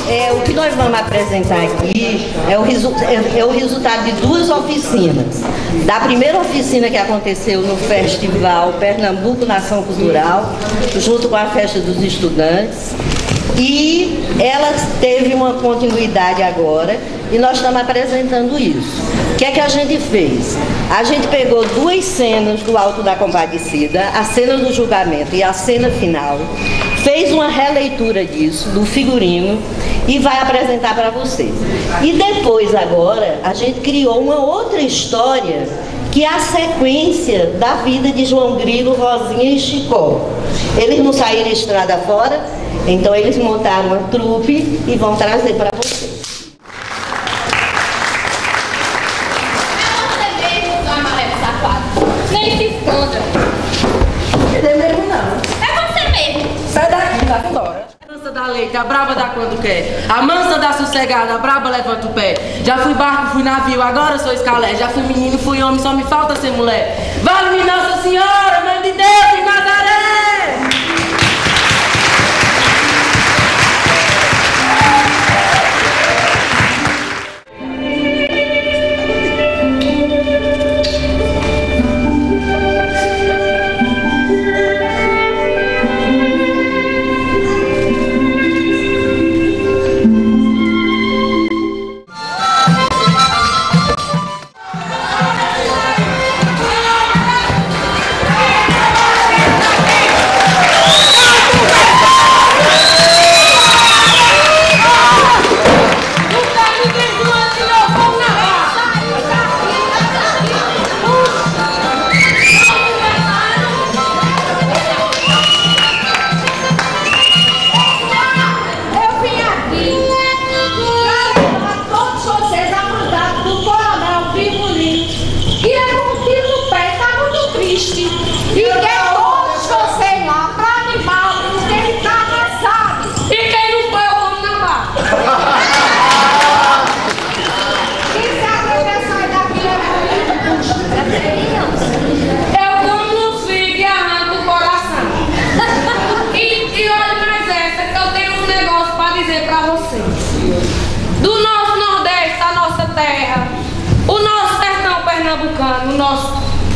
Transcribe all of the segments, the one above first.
O que nós vamos apresentar aqui é o resultado de duas oficinas. Da primeira oficina que aconteceu no Festival Pernambuco Nação Cultural, junto com a Festa dos Estudantes, e ela teve uma continuidade agora, e nós estamos apresentando isso. O que é que a gente fez? A gente pegou duas cenas do Alto da Compadecida, a cena do julgamento e a cena final, fez uma releitura disso, do figurino, e vai apresentar para vocês. E depois, agora, a gente criou uma outra história, que é a sequência da vida de João Grilo, Rosinha e Chicó. Eles não saíram estrada fora, então eles montaram uma trupe e vão trazer para vocês. Nem se esconda. Não é mesmo não. É você mesmo. Sai daqui, vai embora. A mansa da leite, a braba dá quando quer. A mansa da sossegada, a braba levanta o pé. Já fui barco, fui navio, agora sou escalé. Já fui menino, fui homem, só me falta ser mulher. Vale-me Nossa Senhora, mãe de Deus e Nazaré!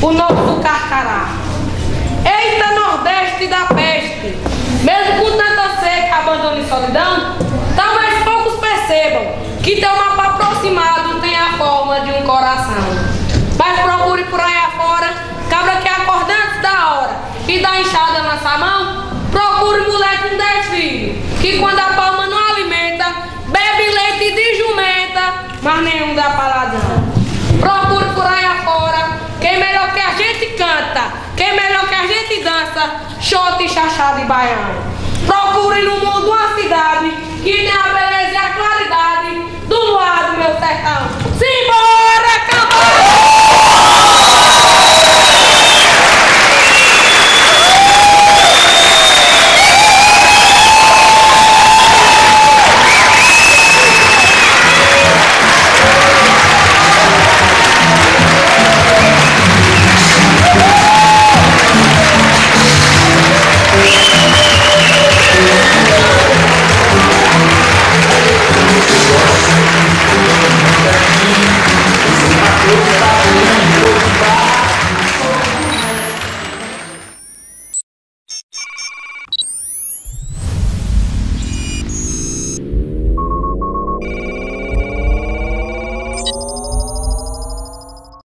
O nosso carcará. Eita, Nordeste da peste! Mesmo com tanta seca, abandono e solidão, talvez poucos percebam que teu mapa aproximado tem a forma de um coração. Mas procure por aí afora, cabra que acorda antes da hora e dá enxada nessa mão. Procure mulher com 10 filhos, que quando a palma não alimenta, bebe leite de jumenta, mas nenhum dá paladão. Procure por aí afora, quem melhor que a gente canta, quem melhor que a gente dança, xote, chachado e baiano. Procure no mundo uma cidade que tem a beleza e a claridade do luar do meu sertão. Simbora!